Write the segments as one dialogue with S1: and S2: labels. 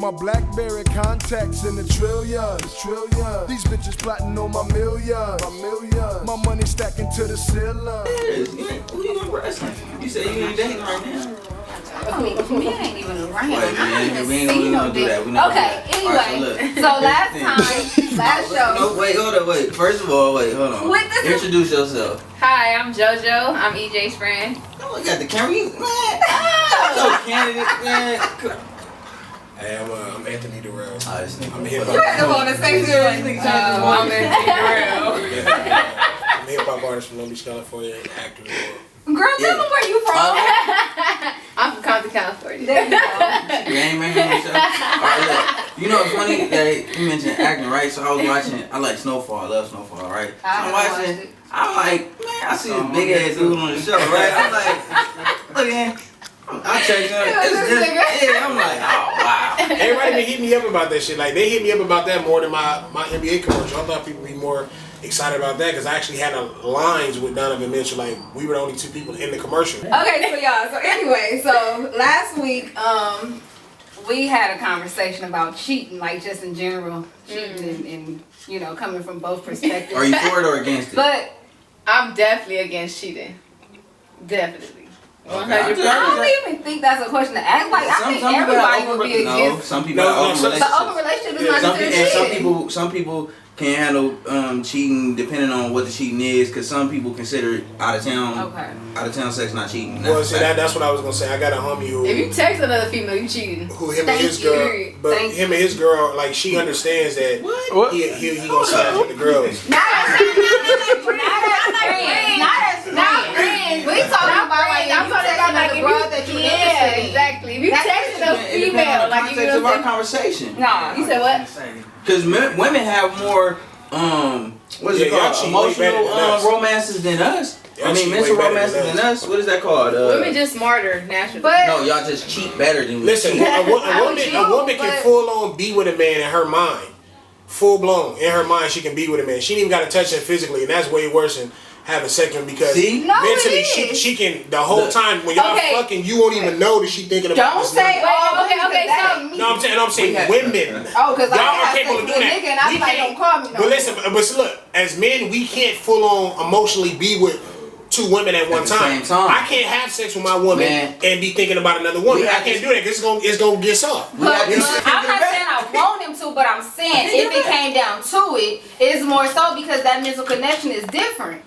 S1: My BlackBerry contacts in the trillions. These bitches plotting on my millions. My money stacking to the ceiling.
S2: Who you gonna wrestling? You say you ain't dating right now.
S3: Me ain't even around.
S2: We ain't gonna do that.
S3: Okay, anyway. So last show.
S2: No, hold on, First of all, hold on. Introduce yourself.
S4: Hi, I'm JoJo. I'm EJ's friend.
S2: Oh, you got the camera, man. So candidate, man.
S5: Hey, I'm Anthony Durrell.
S2: I'm
S5: hip
S3: You have to
S5: hop.
S3: want to say good.
S4: I'm Anthony
S5: I'm a hip hop artist from Long Beach, California, and actor as well.
S3: Girl, tell them where you from.
S4: I'm from Compton, California.
S3: There you go.
S2: You ain't making yourself. Alright, look. You know it's funny that you mentioned acting, right? So I was watching. I like Snowfall. I love Snowfall, right? So I'm watching. I'm like, man, I see this big ass dude on the show, right? I'm like, look at him. I checked him. Yeah, I'm like, oh wow.
S5: Everybody been hitting me up about that shit. Like they hit me up about that more than my NBA commercial. I thought people would be more excited about that because I actually had lines with Donovan Mitchell. Like we were the only two people in the commercial.
S3: Okay, so y'all. So anyway, so last week, we had a conversation about cheating, like just in general, cheating and you know coming from both perspectives.
S2: Are you for it or against it?
S3: But
S4: I'm definitely against cheating. Definitely. 100%.
S3: I don't even think that's a question to ask. Like I think everybody would be against.
S2: No, some people have open relationships.
S3: The open relationship is not considered
S2: Some people can't handle cheating depending on what the cheating is, because some people consider it out of town sex not cheating.
S5: Well, see that's what I was gonna say. I got a homie who
S4: If you text another female, you cheating.
S5: Him and his girl, like she understands that he gonna side with the girls.
S3: Not as friends. We talking about like I'm talking about like the girl that you interested in.
S4: Exactly. If you texting a female, like you
S2: know, our conversation.
S3: No,
S4: you said what?
S2: Because women have more what is it called? Emotional romances than us. I mean, mental romances than us. What is that called?
S4: Women just smarter naturally.
S3: But
S2: no, y'all just cheat better than we.
S5: Listen, a woman can full on be with a man in her mind, full blown in her mind. She can be with a man. She ain't even got to touch him physically, and that's way worse than having sex with him because mentally she can the whole time when y'all fucking you won't even know that she thinking about this.
S3: Don't say
S5: I'm saying women.
S3: Oh, because
S5: y'all are capable of doing that.
S3: And I'm like, don't call me.
S5: But listen, but look, as men, we can't full on emotionally be with two women at one time. I can't have sex with my woman and be thinking about another woman. I can't do that because it's gonna get soft.
S3: I'm not saying I want him to, but I'm saying if it came down to it, it's more so because that mental connection is different.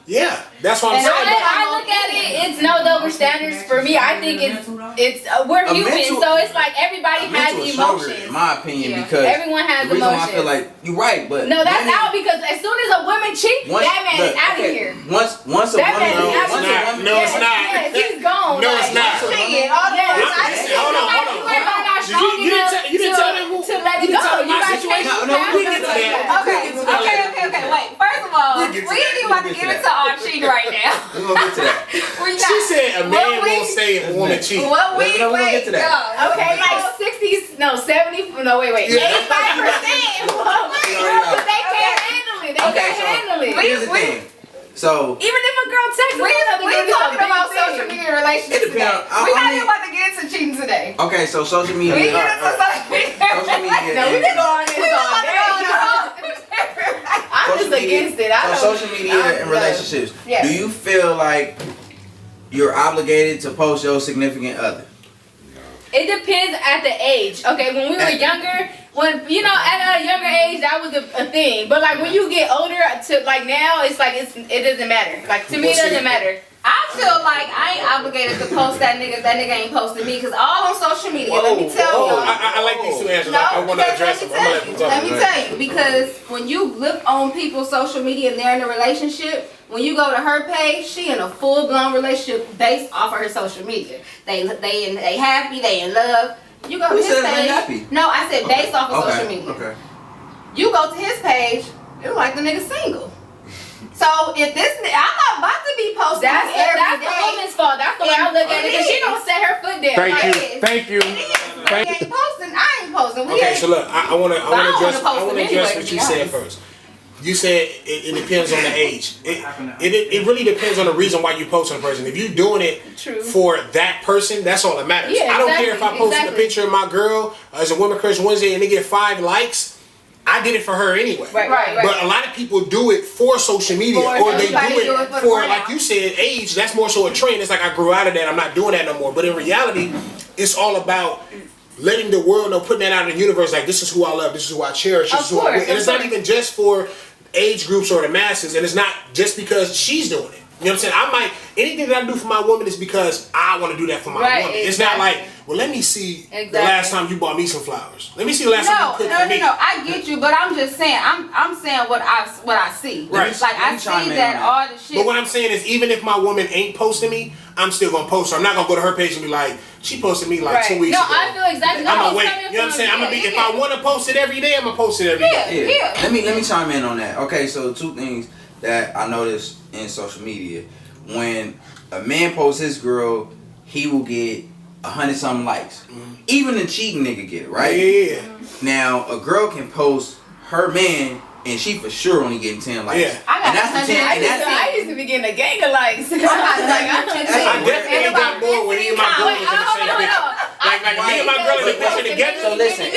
S5: Yeah, that's what I'm saying.
S4: I look at it, it's no double standards for me. I think it's we're humans, so it's like everybody has emotions.
S2: In my opinion, because
S4: everyone has
S2: the reason
S4: emotions.
S2: I feel like you're right, but
S4: no, that's out because as soon as a woman cheats, that man is out of here.
S2: Once a woman,
S5: no, it's not.
S4: Yes, he's gone.
S5: No, it's not.
S4: Hold on. You didn't tell them to let it go. You guys
S5: we get to that.
S3: Okay. Wait. First of all, we ain't even about to get into our cheating right now.
S2: We're gonna get to that.
S5: She said a man won't stay if a woman cheats.
S2: We're gonna get to that.
S4: Okay, like 60s, no 70, no wait, 85%. Because they can't handle it. They can't handle it.
S2: Here's the thing. So
S4: even if a girl texts
S3: we're talking about social media relationships today. We're not even about to get into cheating today.
S2: Okay, so social media.
S3: We get into social media.
S4: No, we can go on this all day. I'm just against it.
S2: Social media and relationships. Do you feel like you're obligated to post your significant other?
S4: It depends at the age. Okay, when we were younger, at a younger age that was a thing. But like when you get older, to like now, it's like it doesn't matter. Like to me, it doesn't matter.
S3: I feel like I ain't obligated to post that nigga if that nigga ain't posting me because all on social media. Let me tell you.
S5: I like these two answers. I want to address them.
S3: Let me tell you because when you look on people's social media and they're in a relationship, when you go to her page, she in a full blown relationship based off of her social media. They happy, they in love. You go to his page.
S2: Happy?
S3: No, I said based off of social media.
S2: Okay.
S3: You go to his page, it's like the nigga single. So if I'm not about to be posting
S4: that's the woman's fault. That's the way I look at it. Because she don't set her foot down.
S5: Thank you.
S3: He ain't posting. I ain't posting.
S5: Okay, so look, I want to address what you said first. You said it depends on the age. It really depends on the reason why you post on a person. If you're doing it for that person, that's all that matters.
S4: Yeah,
S5: I don't care if I posted a picture of my girl as a Women Crush Wednesday and they get 5 likes. I did it for her anyway.
S4: Right.
S5: But a lot of people do it for social media, or they do it for like you said, age. That's more so a trend. It's like I grew out of that. I'm not doing that no more. But in reality, it's all about letting the world know, putting that out in the universe. Like, this is who I love. This is who I cherish. This is who I. And it's not even just for age groups or the masses. And it's not just because she's doing it. You know what I'm saying? Anything that I do for my woman is because I want to do that for my woman. It's not like, well, let me see the last time you bought me some flowers. Let me see the last time you cooked for me.
S3: No, I get you, but I'm just saying, I'm saying what I see.
S5: Right.
S3: Like, I see that all the shit.
S5: But what I'm saying is, even if my woman ain't posting me, I'm still gonna post her. I'm not gonna go to her page and be like, she posted me like 2 weeks ago.
S4: No, I feel exactly.
S5: I'm gonna wait. You know what I'm saying? I'm gonna be. If I want to post it every day, I'm gonna post it every day.
S3: Yeah.
S2: Let me chime in on that. Okay, so 2 things that I noticed in social media. When a man posts his girl, he will get 100-something likes. Even the cheating nigga get it, right?
S5: Yeah.
S2: Now a girl can post her man and she for sure only getting 10 likes.
S5: Yeah.
S4: I used to be getting a gang of likes.
S5: I definitely got more when me and my girl was in the same picture. Like me and my girl in the picture together.
S2: So listen,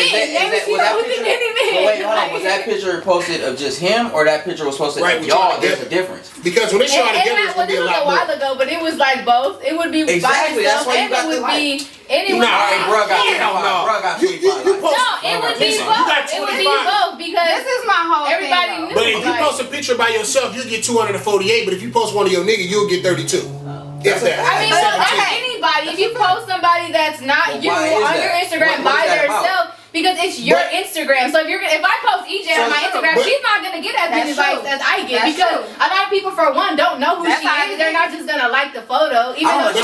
S2: was that picture posted of just him, or that picture was posted of y'all? There's a difference.
S5: Because when they show together, it's gonna be a lot more.
S4: This was a while ago, but it was like both. It would be
S2: exactly.
S4: by itself,
S2: That's why you got
S4: and it would be.
S2: Bro got 25.
S4: It would be both. It would be both because
S3: this is my whole
S4: everybody
S3: thing,
S4: knew.
S5: But if you post a picture by yourself, you'll get 248. But if you post one of your niggas, you'll get 32. If that.
S4: I mean, so that's anybody. If you post somebody that's not you on your Instagram by themselves, because it's your Instagram. So if I post EJ on my Instagram, she's not gonna get as many likes as I get because a lot of people, for one, don't know who she is. They're not just gonna like the photo, even though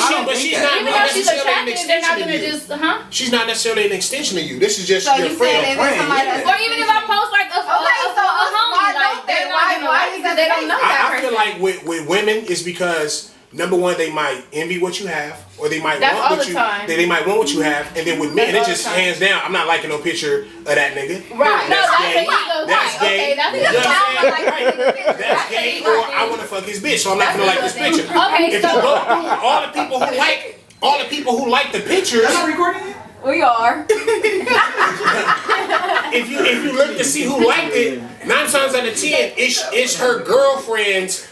S4: she's attractive. They're not gonna just
S5: She's not necessarily an extension of you. This is just your friend.
S4: Or even if I post like a homie, like they're not gonna like because they don't know that person.
S5: I feel like with women, it's because number one, they might envy what you have, or they might want what you. They might want what you have, and then with men, it just hands down. I'm not liking no picture of that nigga.
S4: Right? No, that's gay.
S5: That's gay. That's gay. Or I want to fuck his bitch, so I'm not gonna like this picture.
S4: Okay,
S5: if you go through all the people who like the pictures.
S2: Am I recording it?
S3: We are.
S5: If you look to see who liked it, 9 times out of 10, it's her girlfriend's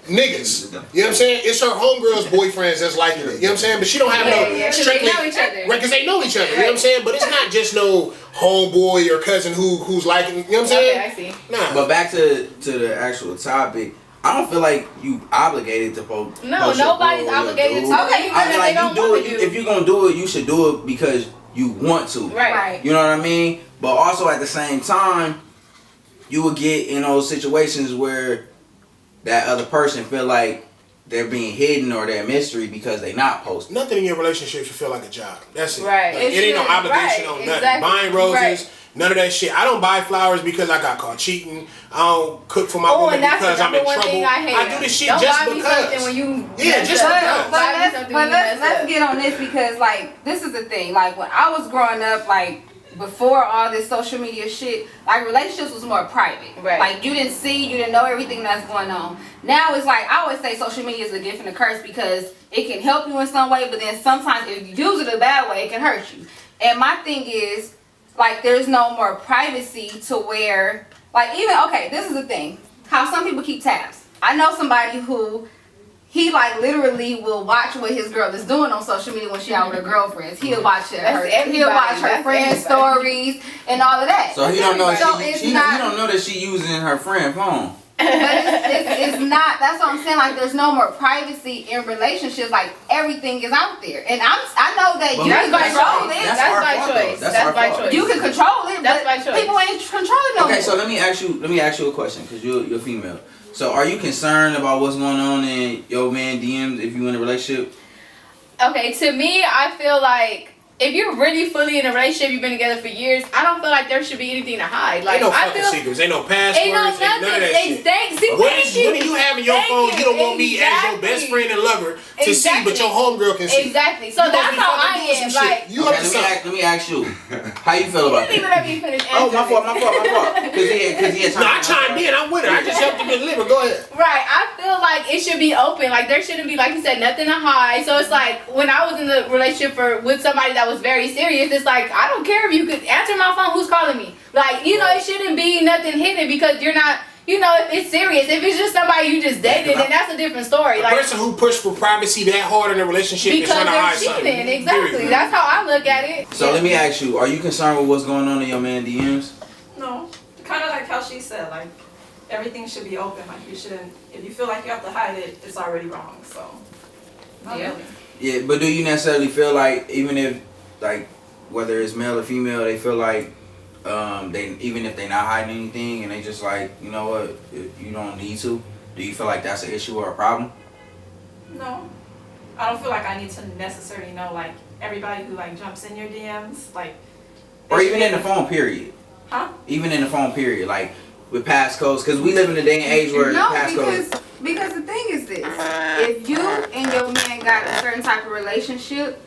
S5: niggas. You know what I'm saying? It's her homegirl's boyfriends that's liking it. You know what I'm saying? But she don't have no strictly.
S4: They know each other.
S5: Right, because they know each other. You know what I'm saying? But it's not just no homeboy or cousin who's liking. You know what I'm saying?
S4: Okay, I see.
S5: Nah.
S2: But back to the actual topic. I don't feel like you obligated to post.
S4: No, nobody's obligated to.
S3: Okay,
S2: I feel like you do it. If you're gonna do it, you should do it because you want to.
S4: Right.
S2: You know what I mean? But also at the same time, you will get in those situations where that other person feel like they're being hidden or they're a mystery because they not posting.
S5: Nothing in your relationship should feel like a job. That's it.
S4: Right.
S5: Like, it ain't no obligation on nothing. Buying roses. None of that shit. I don't buy flowers because I got caught cheating. I don't cook for my woman because I'm in trouble. I do this shit
S4: don't
S5: just
S4: buy
S5: because.
S4: Me when you
S5: just because.
S3: But let's get on this because like this is the thing. Like when I was growing up, like before all this social media shit, like relationships was more private.
S4: Right.
S3: Like you didn't know everything that's going on. Now it's like I always say social media is a gift and a curse because it can help you in some way, but then sometimes if you use it a bad way, it can hurt you. And my thing is, like, there's no more privacy to where, like, even, okay, this is the thing. How some people keep tabs. I know somebody who, he, like, literally will watch what his girl is doing on social media when she out with her girlfriends. He'll watch her friends' stories and all of that.
S2: So he don't know he don't know that she using her friend phone.
S3: But it's not. That's what I'm saying. Like, there's no more privacy in relationships. Like, everything is out there, and I know that you can control it.
S4: That's by choice. That's by choice.
S3: You can control it.
S4: That's by choice.
S3: People ain't controlling no more.
S2: Okay, so let me ask you a question because you're female. So are you concerned about what's going on in your man DMs if you in a relationship?
S4: Okay, to me, I feel like if you're really fully in a relationship, you've been together for years, I don't feel like there should be anything to hide. Like,
S5: ain't no
S4: I
S5: fucking
S4: feel,
S5: secrets, ain't no passwords,
S4: ain't no
S5: ain't none of that shit. What are you having your phone? You don't want me as your best friend and lover to see, but your homegirl can see.
S4: Exactly. So that's how I am. Like,
S5: you
S2: let me ask you, how you feel about
S4: you
S2: that?
S4: didn't even let me finish
S2: Oh, my
S4: answering.
S2: fault. Because he had
S5: No, I chimed in. I'm with her. I just helped him deliver. Go ahead.
S4: Right. I feel like it should be open. Like, there shouldn't be, like you said, nothing to hide. So it's like, when I was in the relationship with somebody that was very serious, it's like, I don't care if you could answer my phone, who's calling me? Like, you know, it shouldn't be nothing hidden because you're not, you know, if it's serious. If it's just somebody you just dated, then that's a different story.
S5: A person who pushed for privacy that hard in a relationship is
S4: because
S5: trying to hide
S4: they're
S5: something.
S4: cheating. Exactly. That's how I look at it.
S2: So let me ask you, are you concerned with what's going on in your man DMs?
S6: No. Kind of like how she said, like, everything should be open. Like, you shouldn't, if you feel like you have to hide it, it's already wrong. So, not
S3: Yeah.
S6: really.
S2: Yeah, but do you necessarily feel like, even if, like, whether it's male or female, they feel like they, even if they're not hiding anything and they just like, you know what, you don't need to, do you feel like that's an issue or a problem?
S6: No. I don't feel like I need to necessarily know, like, everybody who, like, jumps in your DMs, like.
S2: Or even in the phone period?
S6: Huh?
S2: Even in the phone period, like with passcodes, because we live in a day and age where
S3: No,
S2: passcodes.
S3: because the thing is this: if you and your man got a certain type of relationship,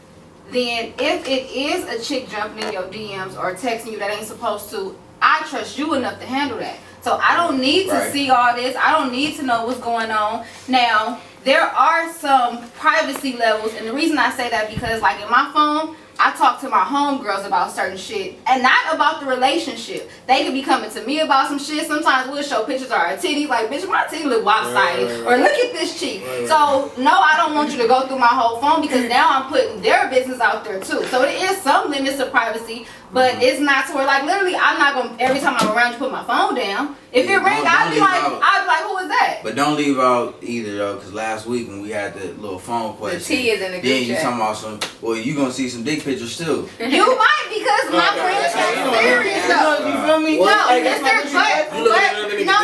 S3: then if it is a chick jumping in your DMs or texting you that ain't supposed to, I trust you enough to handle that. So I don't need to see all this. I don't need to know what's going on. Now, there are some privacy levels, and the reason I say that because, like, in my phone, I talk to my homegirls about certain shit and not about the relationship. They could be coming to me about some shit. Sometimes we'll show pictures of our titties, like, bitch, my titties look lopsided, or look at this cheek. So no, I don't want you to go through my whole phone because now I'm putting their business out there too. So it is some limits of privacy, but it's not to where, like, literally I'm not gonna every time I'm around you put my phone down. If it ring, I'd be like, who is that?
S2: But don't leave out either though, because last week when we had the little phone question,
S4: The T is in the group
S2: then you
S4: chat.
S2: talking about some. Well, you gonna see some dick pictures too.
S3: You might because my friends are serious though.
S2: You feel me?
S3: No,
S2: Like,
S3: listen,
S2: that's not what you
S3: but no.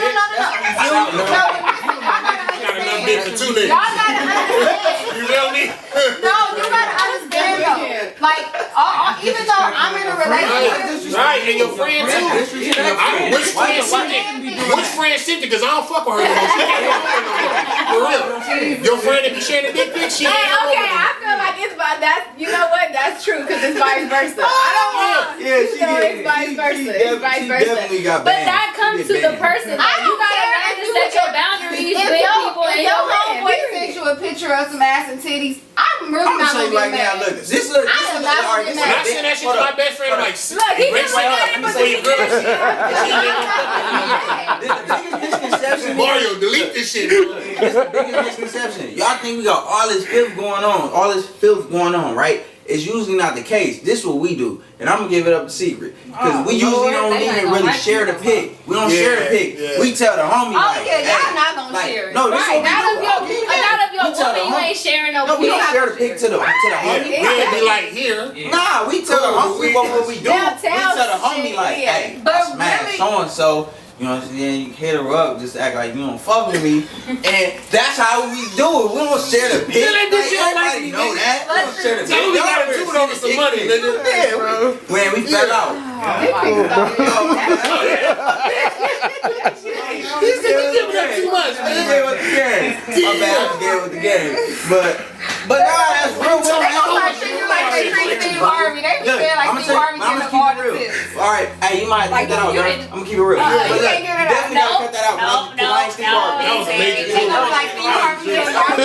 S5: Got enough dick for two niggas.
S3: Y'all gotta understand.
S5: You feel me?
S3: No, you gotta understand though. Like, even though I'm in a relationship.
S5: Right, and your friend too. Which friend sent it? Because I don't fuck with her no more. She ain't on her no more. For real. Your friend that be sharing the dick pic, she ain't on
S4: Okay,
S5: her no
S4: I feel like it's about that. You know what? That's true because it's vice versa. I don't want.
S2: Yeah,
S4: You know, it's vice versa. It's vice
S2: definitely
S4: versa.
S2: got
S4: But
S2: banned.
S4: that comes
S2: She
S4: to
S2: get
S4: the
S2: banned.
S4: person.
S3: I
S4: Like, you
S3: don't
S4: gotta
S3: care
S4: learn
S3: if
S4: to
S3: you
S4: set
S3: with
S4: your boundaries
S3: If
S4: with people and
S3: your
S4: your man.
S3: homeboy sent you a picture of some ass and titties, I'm really
S2: I'm
S3: not
S2: gonna
S3: gonna
S2: say right
S3: get
S2: now,
S3: mad.
S2: look, this look,
S3: I am not gonna get
S5: When I
S3: mad.
S5: send that shit to my best friend, I'm like,
S4: Look, he
S5: Rick,
S4: just like that, but
S5: before you
S4: he
S5: girl
S4: just-
S5: shit.
S2: The biggest misconception.
S5: Mario, delete this shit.
S2: This the biggest misconception. Y'all think we got all this filth going on, right? It's usually not the case. This is what we do, and I'm gonna give it up a secret because we usually don't
S3: They not
S2: even
S3: gonna
S2: really
S3: like
S2: share
S3: you
S2: the pic. We don't share the pic.
S5: Yeah.
S2: We tell the homie like,
S3: Yeah, y'all
S2: hey,
S3: not gonna
S2: like,
S3: share it.
S2: No, this
S4: Right,
S2: is what
S4: not
S2: we
S4: of
S2: do.
S4: your,
S2: Okay,
S4: not of your
S2: we tell the
S4: woman. You
S2: homie.
S4: ain't sharing no.
S2: No, we don't
S4: pic.
S2: share the pic to the homie.
S5: We'd be like, here.
S2: Nah, we tell the homie what we do. We
S4: They'll
S2: tell
S4: tell
S2: the homie
S4: shit,
S2: like,
S4: yeah.
S2: hey,
S3: But
S2: I smashed
S3: really-
S2: so and so. You know what I'm saying? You hit her up, just act like you don't fuck with me, and that's how we do it. We don't share the pic.
S5: Tell that bitch you don't like
S2: Everybody
S5: me,
S2: know
S5: nigga.
S2: that. We don't share the pic.
S5: Tell him we gotta do it over some money, nigga.
S2: Yeah, when we fell out.
S5: He said you give me that too much,
S2: I
S5: man.
S2: gave with the game. My bad, I gave with the game. But nah, that's real.
S3: They gonna like treat you like they treat Steve Harvey. They be saying like Steve Harvey getting the all the tips.
S2: Alright, hey, you might
S3: Like,
S2: cut that out,
S3: you
S2: girl.
S3: didn't-
S2: I'm gonna keep it real.
S3: you
S2: But
S3: can't
S2: look,
S3: give it out.
S2: definitely gotta cut that out, because I ain't Steve Harvey.
S5: That was a major
S3: They gonna like Steve Harvey getting all the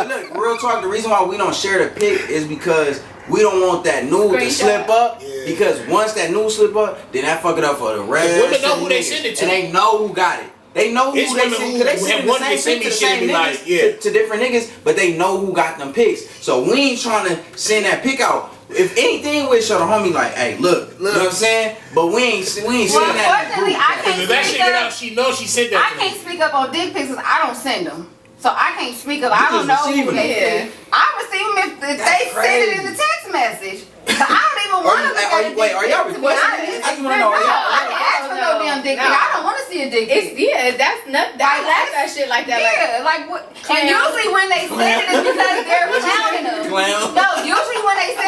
S3: tips.
S2: Look, real talk, the reason why we don't share the pic is because we don't want that nude to slip up.
S5: Yeah.
S2: Because once that nude slip up, then that fuck it up for the rest
S5: women know
S2: of
S5: who
S2: the
S5: they
S2: niggas.
S5: send it to.
S2: And they know who got it. They know who
S5: It's
S2: they
S5: women
S2: send,
S5: who
S2: cause they
S5: have
S2: send the
S5: wanted to
S2: same
S5: send
S2: pic to
S5: me
S2: the
S5: shit
S2: same
S5: and be
S2: niggas,
S5: like, yeah.
S2: to different niggas, but they know who got them pics. So we ain't trying to send that pic out. If anything, we show the homie like, hey, look, you know what I'm saying? But we ain't
S3: Well,
S2: sending that.
S3: unfortunately, I
S5: Because if that
S3: can't
S5: shit
S3: speak
S5: get out,
S3: up.
S5: she knows she said
S3: I
S5: that to
S3: can't
S5: me.
S3: speak up on dick pics because I don't send them. So I can't speak up. I don't
S2: just
S3: know who
S2: receiving
S3: they
S4: them.
S3: send. I receive them if they send it in the text message. But I don't even want to look at a dick
S2: Wait, are y'all
S3: pic, to be
S2: requesting
S3: honest.
S2: this? I just want to know, are
S3: No,
S2: y'all?
S3: I didn't ask for no damn dick pic.
S4: No.
S3: I don't want to see a dick
S4: It's
S3: pic.
S4: that's not. I like that shit like that. Like,
S3: Yeah, like what? And
S4: Clown.
S3: usually when they send it is because they're clowning them.
S2: Clown.
S3: No, usually when they send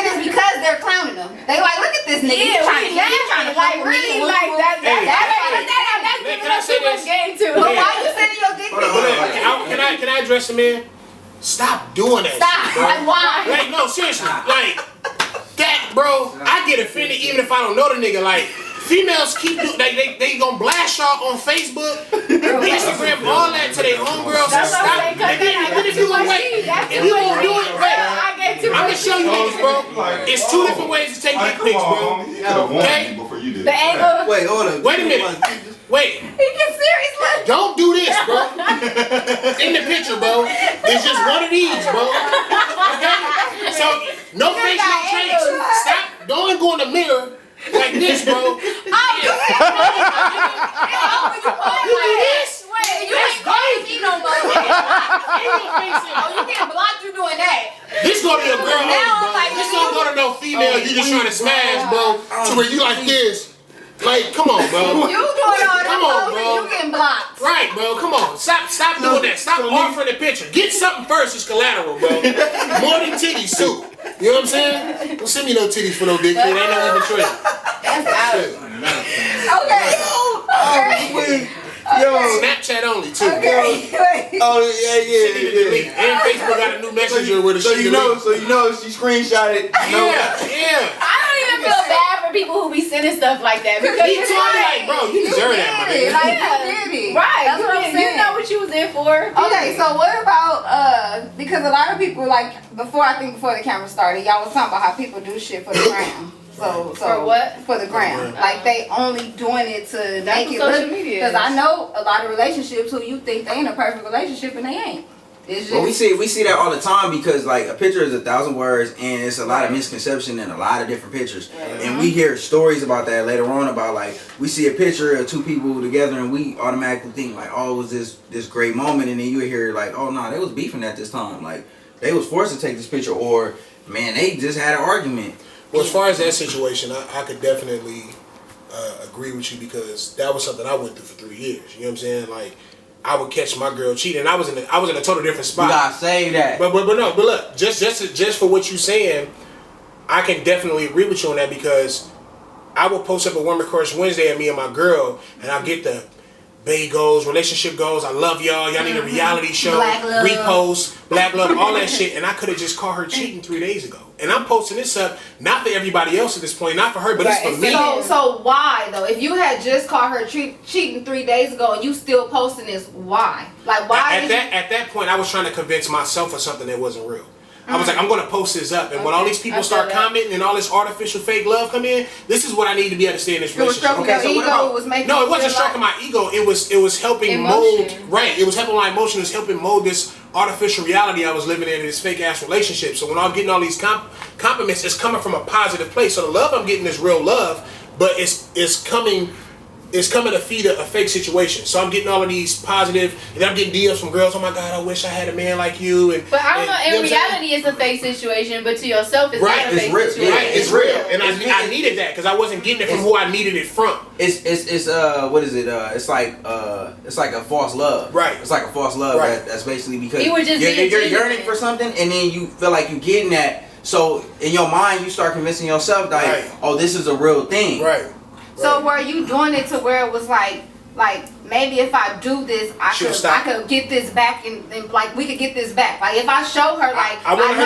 S3: nigga. He trying to
S4: like really like that. That's giving us too much game too.
S3: But why you sending your dick pics?
S5: Can I address the man? Stop doing that.
S3: Stop.
S5: Shit, bro.
S3: Like why?
S5: Like no, seriously. Like that, bro. I get offended even if I don't know the nigga. Like females keep doing. They gonna blast y'all on Facebook, Instagram, all that to their homegirls. Stop. And then if you gonna wait, if you gonna do it, wait. I'm gonna show you niggas, bro. It's two different ways to take dick pics, bro. Okay.
S4: The angle.
S2: Wait, hold on.
S5: Wait a minute. Wait.
S3: He gets serious. Look.
S5: Don't do this, bro. In the picture, bro. It's just one of these, bro. Okay? So, no face, no trace. Stop. Don't go in the mirror like this, bro. You do this?
S3: Wait, you ain't calling me no more. Oh, you can't block you doing that.
S5: This gonna be a girl only, bro. This don't go to no female you just trying to smash, bro. To where you like this. Like, come on, bro.
S3: You doing all that
S5: Come on,
S3: posing,
S5: bro.
S3: you getting blocked.
S5: Right, bro. Come on. Stop doing that. Stop offering the picture. Get something first. It's collateral, bro. More than titties, too. You know what I'm saying? Don't send me no titties for no dick. They ain't no even trade.
S3: That's out. Okay.
S2: Yo.
S5: Snapchat only, too.
S3: Okay.
S2: Oh yeah.
S5: And Facebook got a new messenger with a
S2: So you know she screenshot it.
S5: Yeah.
S4: I don't even feel bad for people who be sending stuff like that because
S5: He
S4: it's
S5: told me like, bro, you deserve that, my nigga.
S3: Like, you did it.
S4: right.
S3: That's what I'm saying.
S4: You know what you was in for.
S3: Okay, so what about because a lot of people like before the camera started, y'all was talking about how people do shit for the gram. So
S4: For what?
S3: For the gram. Like they only doing it to make it
S4: social
S3: look.
S4: media.
S3: Because I know a lot of relationships who you think they in a perfect relationship and they ain't. It's just,
S2: Well, we see that all the time because like a picture is 1,000 words and it's a lot of misconception in a lot of different pictures. And we hear stories about that later on about like we see a picture of two people together and we automatically think like, oh, it was this great moment, and then you hear like, oh no, they was beefing at this time, like they was forced to take this picture, or man, they just had an argument.
S5: Well, as far as that situation, I could definitely agree with you because that was something I went through for 3 years. You know what I'm saying? Like, I would catch my girl cheating. I was in a total different spot.
S2: You gotta say that.
S5: But look, just for what you saying, I can definitely agree with you on that because I will post up a Woman Crush Wednesday at me and my girl, and I'll get the bae goals, relationship goals, I love y'all need a reality show,
S3: Black love.
S5: repost, black love, all that shit, and I could have just caught her cheating 3 days ago. And I'm posting this up, not for everybody else at this point, not for her, but it's for me.
S3: So why though? If you had just caught her cheating 3 days ago and you still posting this, why? Like why?
S5: At that point, I was trying to convince myself of something that wasn't real. I was like, I'm gonna post this up, and when all these people start commenting and all this artificial fake love come in, this is what I need to be able to stay in this relationship.
S3: It was stroking your ego. Was making
S5: no, it wasn't stroking my ego. It was helping mold. Right, it was helping my emotion. It was helping mold this artificial reality I was living in this fake ass relationship. So when I'm getting all these compliments, it's coming from a positive place. So the love I'm getting is real love, but it's coming to feed a fake situation. So I'm getting all of these positive, and I'm getting DMs from girls, oh my God, I wish I had a man like you.
S4: But I don't know, in reality it's a fake situation, but to yourself it's not a fake situation.
S5: Right, it's real. And I needed that because I wasn't getting it from who I needed it from.
S2: It's what is it? It's like a false love.
S5: Right.
S2: It's like a false love.
S5: Right.
S2: That's basically because
S4: you're
S2: yearning for something, and then you feel like you're getting that. So in your mind you start convincing yourself like, oh, this is a real thing.
S5: Right.
S3: So were you doing it to where it was like maybe if I do this, I could get this back and like we could get this back. Like if I show her like I found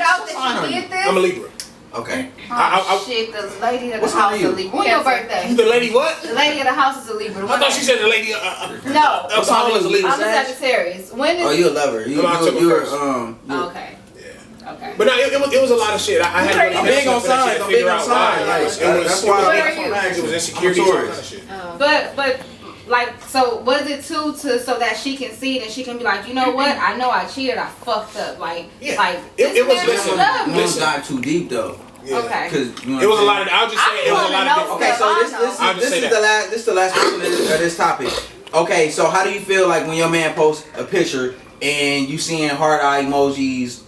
S3: out that you did this.
S5: I'm a Libra.
S2: Okay.
S3: Shit, the lady at the house is a Libra. When's your birthday?
S5: The lady what?
S3: The lady at the house is a Libra.
S5: I thought she said the lady.
S3: No.
S5: Alcohol is a Libra.
S3: I'm a Sagittarius. When is?
S2: Oh, you a lover. You
S3: okay. Okay.
S5: But no, it was a lot of shit. I had to
S2: I'm big on signs. I'm big on signs.
S5: That's why it was insecurity.
S3: But like, so was it too so that she can see it and she can be like, you know what? I know I cheated. I fucked up. Like
S5: it was
S3: love me.
S2: This got too deep though.
S5: Yeah.
S3: Okay.
S2: Because
S5: it was a lot of. I'll just say it was a lot of.
S2: Okay, so this is the last question of this topic. Okay, so how do you feel like when your man posts a picture and you seeing heart eye emojis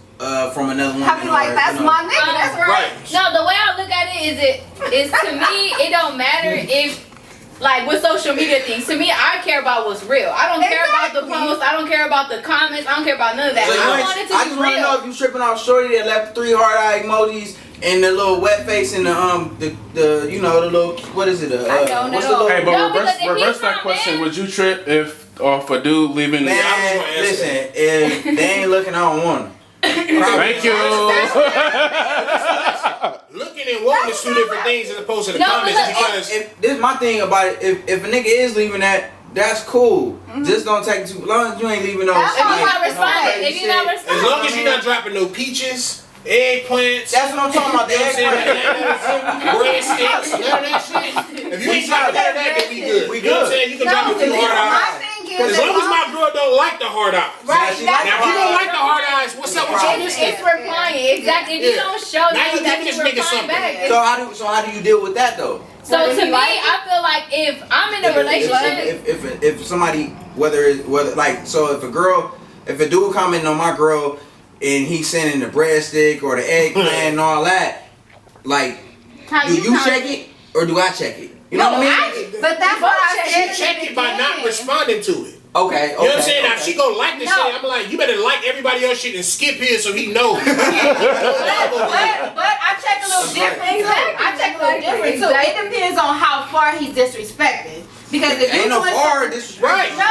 S2: from another woman?
S3: I be like, that's my nigga. That's right.
S4: No, the way I look at it is to me it don't matter if. Like with social media things, to me, I care about what's real. I don't care about the posts. I don't care about the comments. I don't care about none of that.
S2: So
S4: I want it to be real.
S2: I just want to know if you tripping off shorty that left 3 heart eye emojis and the little wet face and the you know the little what is it?
S3: I don't
S2: what's the
S3: know.
S2: little
S7: Hey, but
S4: No, because if
S7: reverse
S4: he's
S7: that
S4: not
S7: question.
S4: man-
S7: Would you trip if a dude leaving?
S2: man? Listen, if they ain't looking, I don't want them.
S7: Thank you.
S5: Looking and wanting is two different things as opposed to the
S4: No,
S5: comments
S4: but
S5: because
S2: If this is my thing about it. If a nigga is leaving that's cool. Just don't take too long as you ain't leaving no.
S3: That's
S4: If you're
S3: fine.
S4: not
S2: no
S4: responding,
S2: crazy
S4: if you're not
S2: shit.
S5: as
S4: responding.
S5: long as you're not dropping no peaches, eggplants,
S2: That's what I'm talking about. The
S5: you know what I'm saying,
S2: eggplant.
S5: breadsticks, none of that shit. If you ain't dropping none of that, then we good.
S2: We
S5: You know what I'm
S2: good.
S5: saying? You can drop a few
S3: No,
S5: hard
S3: my
S5: eyes.
S3: thing
S5: As
S3: is,
S5: long as my girl don't like the hard eyes.
S3: right,
S2: She
S3: that's
S5: Now, if you don't like the hard eyes, what's up with your
S4: It's
S5: business?
S4: replying. Exactly. If you
S5: Yeah.
S4: don't show
S5: Now
S4: you
S5: you
S4: that
S5: giving
S4: you
S5: this nigga
S4: replying
S5: something.
S4: back.
S2: So how do you deal with that though?
S4: So
S3: Whether
S4: to
S3: he
S4: me,
S3: like it?
S4: I feel like if I'm in a relationship,
S2: If somebody whether like so if a dude commenting on my girl and he's sending the breadstick or the eggplant and all that, like
S3: how
S2: do you
S3: not-
S2: check it or do I check it? You know what I mean?
S3: But that's what I
S5: She
S3: said. in
S5: check
S3: the
S5: it by not
S3: beginning.
S5: responding to it.
S2: Okay.
S5: You know what I'm saying? Now, if she gonna like the
S3: No.
S5: shit, I'm like, you better like everybody else shit and skip his so he knows.
S3: But I check a little different too. I check a little different too. It depends on how far he's disrespecting. Because if you
S2: Ain't no
S3: doing
S2: far
S3: something-
S2: disrespect.
S3: No.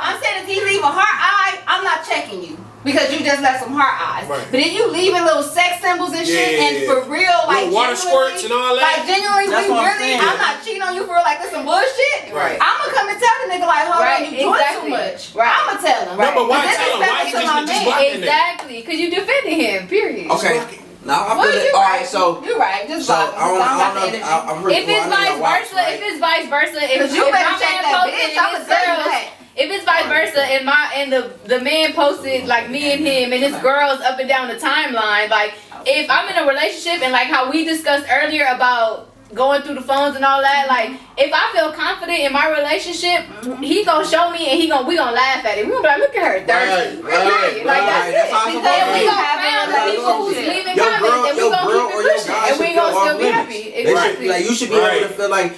S3: I'm saying if he leave a heart eye, I'm not checking you. Because you just left some heart eyes.
S5: Right.
S3: But if you leaving little sex symbols and shit,
S5: Yeah.
S3: and for real, like
S5: Little water
S3: genuinely-
S5: squirts and all that.
S3: Like genuinely,
S2: That's what I'm saying.
S3: I'm not cheating on you for real, like this some bullshit.
S5: Right.
S3: I'm gonna come and tell the nigga like, hold
S4: Right,
S3: on, you doing
S4: exactly.
S3: too much.
S4: Right.
S3: I'm gonna tell him.
S5: No, but why
S3: This
S5: tell him?
S3: is
S5: Why he
S3: better to
S5: just
S3: my
S5: just
S3: man.
S5: block that nigga?
S4: exactly, because you defended him. Period.
S2: Okay. Now I
S3: Well,
S2: feel it.
S3: you
S2: All
S3: right.
S2: right. So
S3: You right. Just
S2: so
S3: block him.
S2: I don't
S3: I'm not the
S2: know.
S3: energy.
S2: I'm pretty
S4: If
S2: cool.
S4: it's
S2: I know
S4: vice
S2: y'all watch,
S4: versa,
S2: right?
S4: if it's vice versa, if
S3: Cause you
S4: if
S3: better
S4: my
S3: check
S4: man
S3: that
S4: posted
S3: bitch.
S4: and
S3: I'ma
S4: his
S3: tell you
S4: girls,
S3: that.
S4: if it's vice versa and the man posted like me and him and his girls up and down the timeline, like if I'm in a relationship and like how we discussed earlier about going through the phones and all that, like if I feel confident in my relationship, he gonna show me and we gonna laugh at it. We gonna be like, look at her thirsty.
S5: Right,
S4: Like
S2: right.
S4: that's
S2: That's how
S4: it.
S2: it's
S4: Because
S2: supposed to
S4: we
S2: be.
S4: gonna
S3: Have a
S4: find the people who's
S3: relationship.
S4: leaving
S2: Your
S4: comments
S2: girl,
S4: and we
S2: your
S4: gonna
S2: girl
S4: keep
S2: or
S4: it
S2: your
S4: pushing
S2: guy
S4: and we
S2: should
S4: gonna
S2: feel
S4: still
S2: off
S4: be
S2: limits.
S4: happy.
S2: They should,
S4: Exactly.
S2: like you should be able to feel like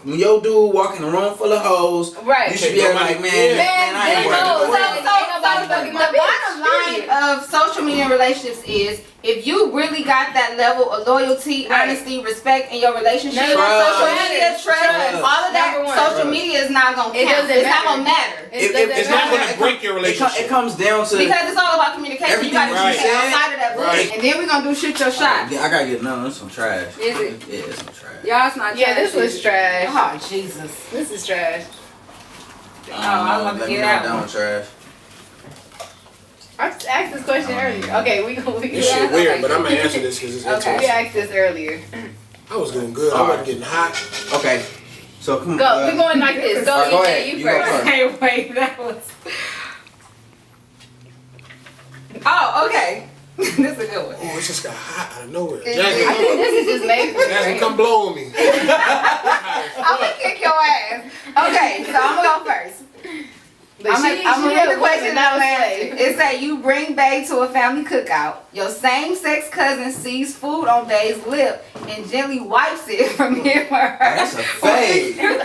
S2: when your dude walk in a room full of hoes,
S4: Right.
S2: you should be able to like, man,
S5: Yeah.
S2: man, I ain't
S4: Man,
S2: working.
S4: hoes.
S3: So,
S4: Ain't nobody fucking my
S3: the
S4: bitch.
S3: bottom line of social media and relationships is if you really got that level of loyalty,
S4: Right.
S3: honesty, respect in your relationship,
S2: Trust.
S3: social media, trust, all of that,
S4: Number one.
S3: social
S2: Trust.
S3: media is not gonna
S4: It
S3: count.
S4: doesn't
S3: It's not
S4: matter.
S3: gonna matter.
S5: It's not gonna break your relationship.
S2: It comes down to
S3: Because it's all about communication. You gotta
S2: Everything
S3: keep
S2: you
S3: it
S2: said.
S3: outside of that bullshit.
S5: Right.
S3: And then we're gonna do shoot your shot.
S2: Yeah, I gotta get no, that's some trash.
S3: Is it?
S2: Yeah, it's some trash.
S3: Y'all, it's not
S4: Yeah,
S3: trash.
S4: this was trash.
S3: Oh, Jesus.
S4: This is trash.
S3: I want to
S2: Let me
S3: get
S2: know
S3: out.
S2: down with trash.
S4: I just asked this question earlier. Okay, we can.
S5: This shit weird, but I'm gonna answer this because it's
S3: Okay.
S4: We
S5: interesting.
S4: asked this earlier.
S5: I was doing good. I wasn't getting hot.
S2: Okay, so come
S4: Go. We going like this. Go.
S2: Alright, go
S4: EJ,
S2: ahead.
S4: you
S2: You go
S4: first.
S2: first.
S3: Hey, wait, that was. Oh, okay. This is a good one.
S5: Oh, it just got hot out of nowhere.
S3: I
S4: I
S5: Jasmine,
S4: think this is just made for
S5: Jasmine,
S4: me.
S5: come blow on me.
S3: I'm gonna kick your ass. Okay, so I'm gonna go first.
S4: But
S3: I'm gonna read the question
S4: not
S3: that last. It said you bring babe to a family cookout. Your same-sex cousin sees food on babe's lip and gently wipes it from him or her.
S2: That's a fade.
S3: Hey,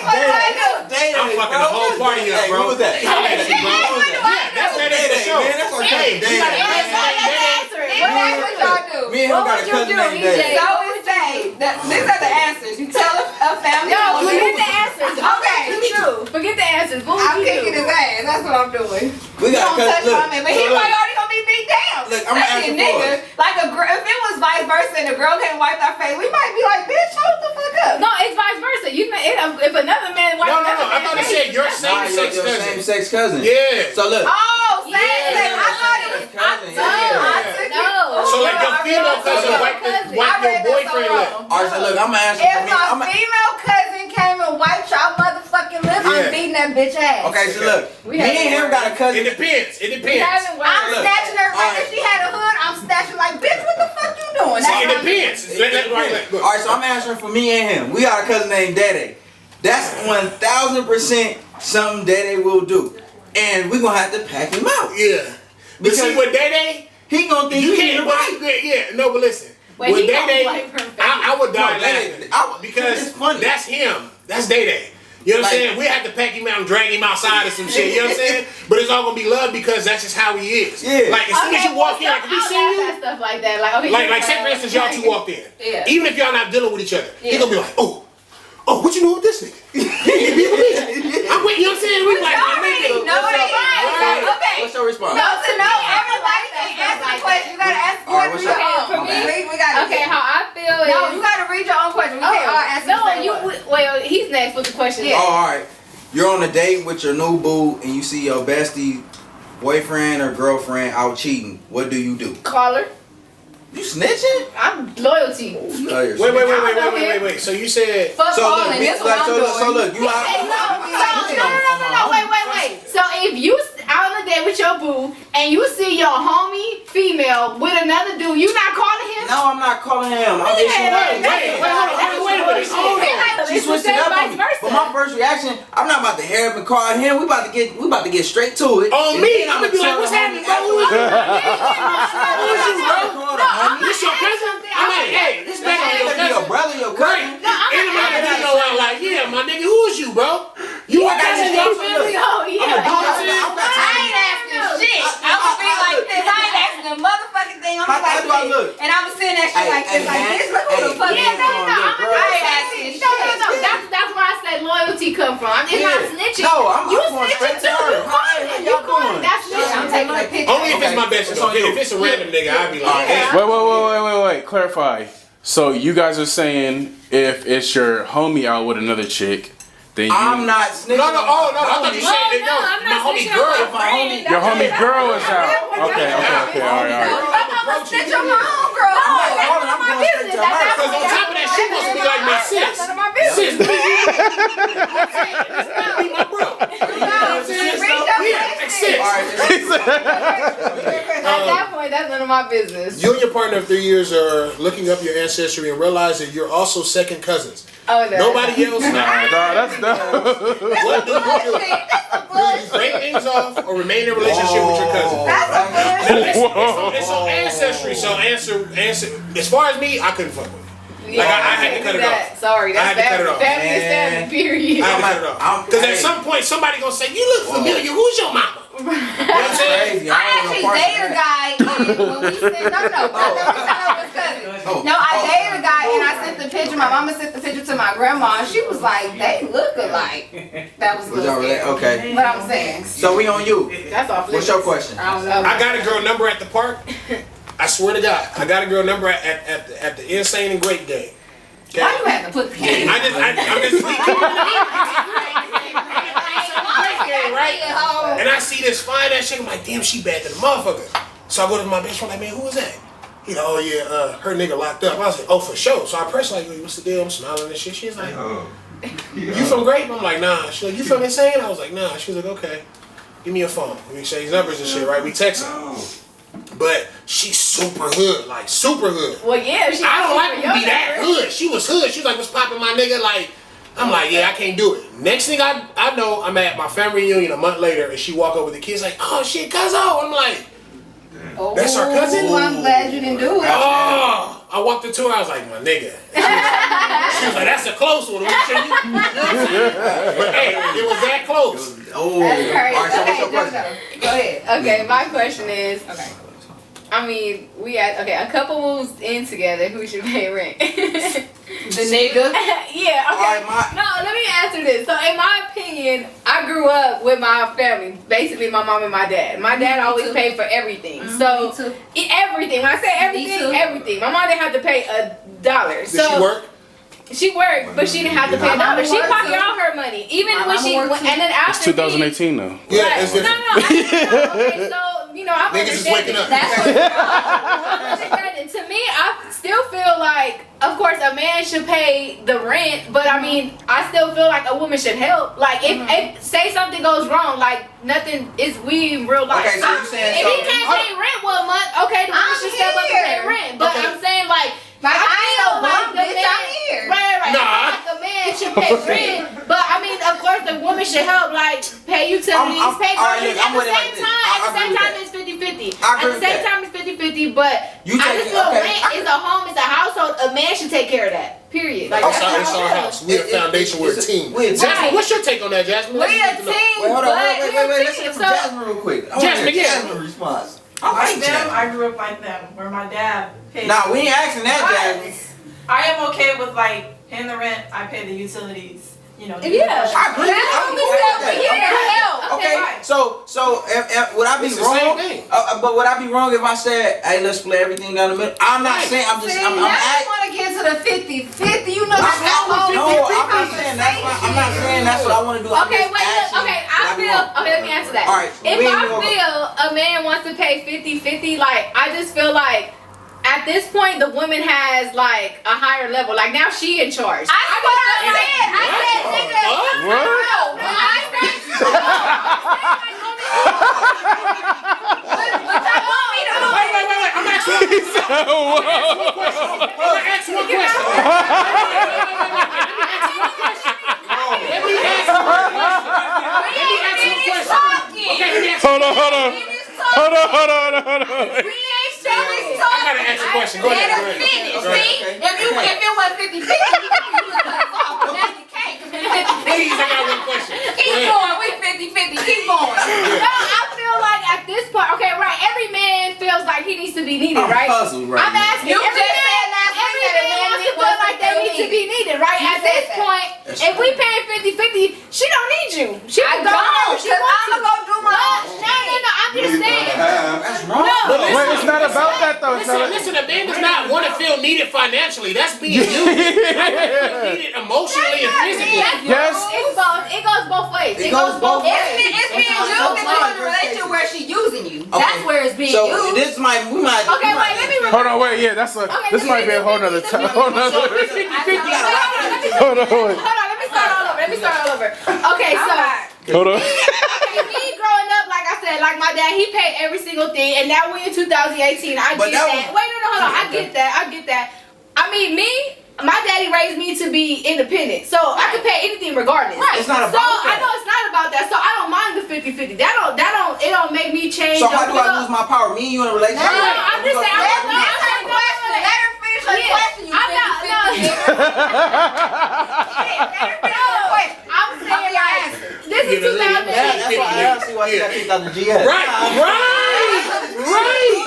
S3: what do I do?
S5: I'm fucking the whole party up, bro.
S2: Who was that?
S5: Holla at you, bro. Yeah, that's that is the show.
S2: Man, that's what
S5: Hey,
S2: Day
S5: you gotta
S2: Day.
S3: That's what y'all do.
S2: Me and him got a cousin named Day.
S3: So it say, these are the answers. You tell a family.
S4: No, forget the answers.
S3: Okay.
S4: What you do? Forget the answers. What
S3: I'm
S4: would you
S3: kicking
S4: do?
S3: his ass. That's what I'm doing.
S2: We
S3: You
S2: got
S3: don't touch
S2: look,
S3: my man, but he
S2: so look,
S3: probably already gonna be beat down.
S2: Look, I'm
S3: Especially a
S2: asking
S3: nigga.
S2: for
S3: Like if it was vice versa and the girl can't wipe our face, we might be like, bitch, hold the fuck up.
S4: No, it's vice versa. If another man wipes
S5: No.
S4: another
S5: I thought it
S4: man's
S5: said
S4: face,
S5: your
S4: that's
S2: Nah,
S5: same-sex
S2: your
S5: cousin.
S2: same-sex cousin.
S5: Yeah.
S2: So look.
S3: Oh, same
S5: Yeah.
S3: sex. I thought it was.
S2: Cousin,
S3: No,
S2: yeah.
S3: I took it.
S4: No.
S5: So like your
S3: I
S5: female
S3: read
S5: cousin
S3: that
S5: wipe
S3: so
S5: your
S3: wrong.
S5: boyfriend lip.
S2: All right, so look, I'm gonna answer
S3: If
S2: for me.
S3: my female cousin came and wiped your motherfucking lip,
S5: Yeah.
S3: I'm beating that bitch ass.
S2: Okay, so look,
S4: We
S2: me
S4: haven't
S2: and him
S4: worked.
S2: got a
S5: It
S2: cousin.
S5: depends. It
S4: We
S5: depends.
S4: haven't
S3: I'm
S4: worked.
S2: Look,
S3: snatching her like
S2: alright.
S3: if she had a hood. I'm snatching like, bitch, what the fuck you doing?
S5: See,
S3: That's
S5: it
S3: what I'm doing.
S5: depends. Let go.
S2: All right, so I'm answering for me and him. We got a cousin named Dede. That's 1,000% something Dede will do, and we gonna have to pack him out.
S5: Yeah. But see,
S2: Because
S5: with Day
S2: he gonna think
S5: you
S2: he
S5: can't.
S2: right.
S5: Yeah, no, but listen.
S4: Wait,
S5: with
S4: he gonna
S5: Day
S4: wipe her face.
S5: I would die
S2: No, Day-Day,
S5: laughing
S2: I would-
S5: because
S2: it's funny.
S5: that's him. That's Day. You know You know what I'm saying? We have to pack him out and drag him outside or some shit. You know what I'm saying? But it's all gonna be love because that's just how he is.
S2: Yeah.
S5: Like as soon as you walk in, like if he see you,
S4: stuff like that. Like okay.
S5: like say for instance, y'all two walked in.
S3: Yeah.
S5: Even if y'all not dealing with each other, he gonna be like, oh, what you know with this nigga? He be with me. I'm with you. Know what I'm saying? We like my nigga.
S3: No, it ain't. Okay.
S2: What's your response?
S3: No, to know everybody can answer the question. You gotta ask. You gotta read your own.
S4: For me,
S3: We gotta.
S4: okay, how I feel is.
S3: No, you gotta read your own question. We can't all answer the same one.
S4: Well, he's next with the question.
S3: Yeah.
S2: Oh, alright. You're on a date with your new boo and you see your bestie, boyfriend or girlfriend out cheating. What do you do?
S4: Call her.
S2: You snitching?
S4: I'm loyalty.
S5: Wait. So you said.
S3: Fuck
S2: So
S3: calling.
S2: look,
S3: This is what I'm doing.
S2: so look, you out.
S4: No, wait. So if you out on a date with your boo and you see your homie female with another dude, you not calling him?
S2: No, I'm not calling him. I'm
S5: Wait.
S2: She switched it up on me. But my first reaction, I'm not about to hair up and call him. We about to get straight to it.
S5: On me, I'm gonna be like, what's happening, bro? Who is you, bro? This your cousin? I'm like, hey, this back on your cousin.
S2: Your brother, your cousin.
S5: Anybody you know, I'm like, yeah, my nigga, who is you, bro? You my cousin, bro?
S3: I ain't asking shit. I'm gonna be like this. I ain't asking a motherfucking thing. I'm
S2: How
S3: like
S2: do I
S3: this.
S2: look?
S3: And I'm sitting that shit like this. Like this. Look who the fuck is. I ain't asking shit.
S4: No. That's where I said loyalty come from. I'm not snitching.
S2: No, I'm
S4: you
S2: going straight
S4: snitching
S2: to
S4: too.
S2: her.
S4: You calling him. You calling. That's snitching.
S3: I'm taking a picture.
S5: Only if it's my best friend. If it's a random nigga, I'd be like, damn.
S7: Wait. Clarify. So you guys are saying if it's your homie out with another chick, then you.
S2: I'm not snitching.
S5: No. I thought you said
S4: No, I'm
S5: my
S4: not
S5: homie
S4: snitching
S5: girl.
S4: on my friend.
S7: Your homie girl is out. Okay. All right.
S3: I'm snitch on my own girl.
S4: That's my business.
S5: Because on top of that, she wants to be like my sis.
S4: That's none of my business.
S5: Sis, be my bro.
S4: At that point, that's none of my business.
S5: You and your partner of 3 years are looking up your ancestry and realize that you're also second cousins.
S4: Oh, no.
S5: Nobody else knows.
S7: That's dumb.
S5: What do you do? Do you break things off or remain in a relationship with your cousin? It's on ancestry, so answer. As far as me, I couldn't fuck with it.
S4: Yeah,
S5: Like, I had to cut it off.
S4: Sorry,
S5: I had
S4: that's
S5: to cut it off.
S4: family is family, period.
S5: I had to cut it off. Because at some point, somebody gonna say, "You look familiar. Who's your mama?" You know what I'm saying?
S3: I actually dated a guy and when we sent No, I dated a guy and I sent the picture. My mama sent the picture to my grandma and she was like, they look alike. That was a little scary.
S2: Okay.
S3: But I'm saying.
S2: So we on you.
S4: That's off.
S2: What's your question?
S3: I don't know.
S5: I got a girl number at the park. I swear to God, I got a girl number at the Insane and Great game. Okay?
S3: Why you have to put the game?
S5: I'm just right? And I see this fine ass chick. I'm like, damn, she bad to the motherfucker. So I go to my best friend, like, man, who is that? You know, oh yeah, her nigga locked up. I was like, oh, for sure. So I pressed like, what's the deal? I'm smiling and shit. She's like, you from Grape? I'm like, nah. She's like, you from Insane? I was like, nah. She was like, okay, give me your phone. We exchange numbers and shit, right? We texting. But she's super hood, like super hood.
S4: Well, yeah,
S5: I don't like to be that hood. She was hood. She was like, what's poppin', my nigga? Like, I'm like, yeah, I can't do it. Next thing I know, I'm at my family reunion a month later, and she walk over with the kids like, oh shit, cuzzo. I'm like, that's our cousin?
S3: Oh, I'm glad you didn't do it.
S5: Oh, I walked into her, I was like, my nigga. She was like, that's a close one. But hey, it was that close.
S2: Oh,
S3: That's crazy.
S2: all right, so what's
S3: Okay,
S2: your question?
S3: Go ahead.
S4: Okay, my question is,
S3: Okay.
S4: I mean, a couple moves in together, who should pay rent?
S3: The nigga.
S4: Yeah, okay.
S2: Alright,
S4: No, let me answer this. So, in my opinion, I grew up with my family, basically my mom and my dad. My dad always paid for everything. So, everything. When I say everything, everything. My mom didn't have to pay $1.
S5: Did she work?
S4: She worked, but she didn't have to pay $1. She pocket all her money, even when she and then after
S7: It's 2018 though.
S5: Yeah, it's different.
S4: Okay, so you know, I'm
S5: Niggas is waking up.
S4: To me, I still feel like, of course, a man should pay the rent, but I mean, I still feel like a woman should help. Like, if say something goes wrong, like nothing is we in real life.
S2: Okay, so you saying
S4: if he can't pay rent 1 month, okay, the woman should step up and pay rent. But I'm saying like
S3: I ain't no bum,
S4: the
S3: bitch.
S4: man-
S3: I'm here.
S4: Right.
S5: Nah.
S4: Like a man should pay rent, but I mean, of course, the woman should help, like pay utilities, pay
S2: all right,
S4: groceries.
S2: look, I'm
S4: At
S2: with it
S4: the
S2: like
S4: same
S2: this.
S4: time,
S2: I
S4: at the
S2: agree
S4: same
S2: with
S4: time,
S2: that.
S4: it's 50-50.
S2: I agree
S4: At the
S2: with
S4: same
S2: that.
S4: time, it's 50-50. 50-50, but I just feel rent is a home, it's a household. A man should take care of that. Period. Like
S5: it's our house. We're a foundation. We're a team. Jasmine, what's your take on that, Jasmine?
S3: We're a team.
S2: Wait, hold on. Wait. Let's hear from Jasmine real quick. Jasmine response.
S6: I like them. I grew up like them, where my dad paid.
S2: Nah, we ain't asking that, Jasmine.
S6: I am okay with like paying the rent. I pay the utilities. You know.
S3: Yeah.
S2: I agree. Okay. So would I be wrong? But would I be wrong if I said, "Hey, let's split everything down the middle"? I'm not saying. I'm just. I'm
S3: want to get to the 50-50. You know that's
S2: I'm not saying that's. I'm not saying that's what I want to do.
S4: Okay, wait. I feel. Okay, let me answer that.
S2: All right.
S4: If I feel a man wants to pay 50-50, like I just feel like. At this point, the woman has like a higher level. Like now, she in charge.
S3: I said, nigga.
S7: What?
S5: Wait. I'm asking you a question. Let me ask you a question.
S7: Hold on.
S5: I gotta ask a question. Go ahead.
S3: If it was 50-50, you would cut it off. But that's the case.
S5: Please, I got one question.
S3: Keep going. We 50-50. Keep going.
S4: No, I feel like at this point, okay, right? Every man feels like he needs to be needed, right? I'm asking.
S3: You just said last week that a man
S4: feel like they need to be needed, right? At this point, if we paying 50-50, she don't need you. She can go home. She wants to go do my own. No. I'm just saying.
S2: That's wrong.
S7: Wait, it's not about that though.
S5: Listen, a man does not want to feel needed financially. That's being used. I want to feel needed emotionally and physically.
S7: Yes.
S4: It's both. It goes both ways.
S2: It goes both ways.
S3: It's being used in a relationship where she's using you. That's where it's being used.
S2: So this might.
S4: Okay, wait. Let me.
S7: Hold on, wait. Yeah, that's a. This might be a whole nother time. Hold on.
S4: Hold on. Let me start all over. Okay, so.
S7: Hold on.
S4: Okay, me growing up, like I said, like my dad, he paid every single thing, and now we in 2018. I get that. Wait, no, hold on. I get that. I mean, my daddy raised me to be independent, so I could pay anything regardless.
S2: Right. It's not about that.
S4: I know it's not about that, so I don't mind the 50-50. It don't make me change.
S2: So how do I lose my power? Me and you in a relationship?
S4: No, I'm just saying.
S3: Let her finish her question. You
S4: I'm not. No. I'm saying like this is 2018.
S2: That's why I don't see why you got kicked out the GS.
S5: Right.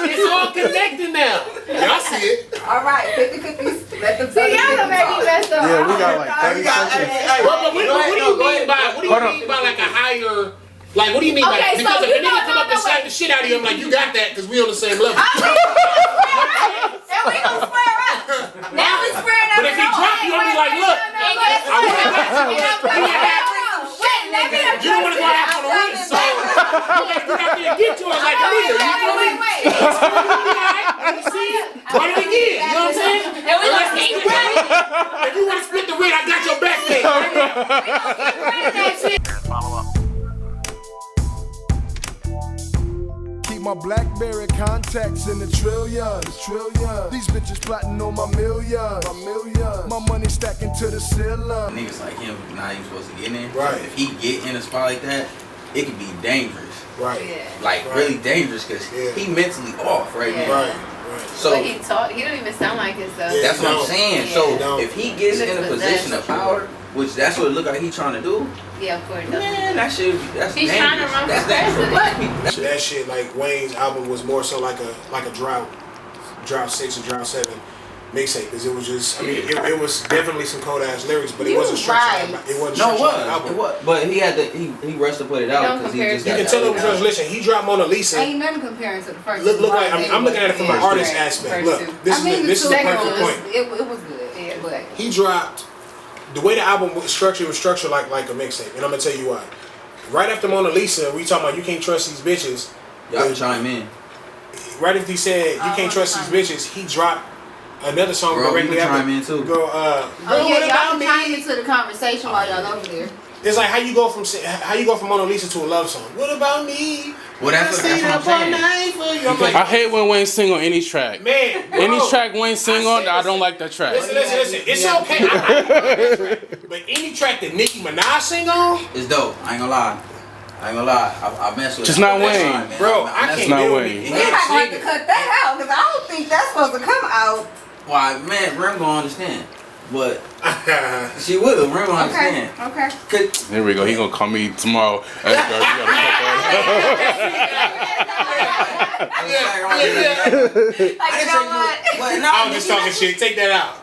S5: It's all connected now. Y'all see it.
S3: All right, 50-50. Let them
S4: See, y'all gonna make me messed up.
S7: Yeah, we got like 30 seconds.
S5: What do you mean by like a higher? Like, what do you mean by that? Because if a nigga come up and slap the shit out of you, I'm like, you got that because we on the same level.
S3: And we gonna square up. Now we squaring up.
S5: But if he drop you, I'm be like, look, you don't want to go out on the roof, so you gotta get out there and get to her like a nigga. You feel me? See, run it again. You know what I'm saying?
S3: And we gonna keep running.
S5: If you want to split the rent, I got your back there.
S1: Follow up. Keep my BlackBerry contacts in the trillions. These bitches plotting on my millions. My money stacking to the ceiling.
S2: Niggas like him not even supposed to get in.
S5: Right.
S2: If he get in a spot like that, it could be dangerous.
S5: Right.
S2: Like really dangerous because he mentally off right now.
S5: Right.
S2: So
S4: But he don't even sound like it, so.
S2: that's what I'm saying.
S4: Yeah.
S2: So if he gets in a position of power, which that's what it look like he trying to do,
S4: Yeah, of course.
S2: man, that's
S4: He's
S2: dangerous.
S4: trying to run
S2: That's
S4: for
S2: dangerous for black
S4: president.
S2: people.
S5: That shit, like Wayne's album was more so like a drought 6 or drought 7 mixtape, because it was just, I mean, it was definitely some cold ass lyrics, but it wasn't structured. It wasn't
S2: No, it
S5: structured
S2: was.
S5: album.
S2: It was. But he had to. He rushed to put it out because he just.
S5: You can tell it was translation. He dropped Mona Lisa.
S3: Ain't nothing comparing to the first.
S5: Look like I'm looking at it from an artist aspect. Look, this is a perfect point.
S3: It was good, but
S5: He dropped the way the album was structured like a mixtape, and I'm gonna tell you why. Right after Mona Lisa, we talking about you can't trust these bitches.
S2: Y'all can chime in.
S5: Right after he said you can't trust these bitches, he dropped another song
S2: Bro,
S5: directly
S2: you can
S5: after.
S2: chime in too.
S5: Girl,
S3: y'all
S5: what about
S3: can chime
S5: me?
S3: into the conversation while y'all over there.
S5: It's like how you go from Mona Lisa to a love song. What about me?
S2: Well, that's what I'm saying.
S5: I'm like,
S7: I hate when Wayne sing on any track.
S5: man, bro,
S7: Any track Wayne sing on, I don't like that track.
S5: Listen. It's okay. But any track that Nicki Minaj sing on,
S2: It's dope. I ain't gonna lie. I ain't gonna lie. I mess with.
S7: Just not Wayne.
S2: Man.
S5: Bro,
S2: I
S5: I
S2: mess
S5: can't
S2: with-
S7: not
S5: deal
S7: Wayne.
S5: with
S3: You might have to cut that out because I don't think that's supposed to come out.
S2: Why, man, Rim gonna understand. But she will. Rim gonna
S3: Okay.
S2: understand.
S3: Okay.
S7: There we go. He gonna call me tomorrow. Hey, girl, you gotta cut that out.
S3: Like, you know what?
S2: But no,
S5: I was just talking shit. Take that out.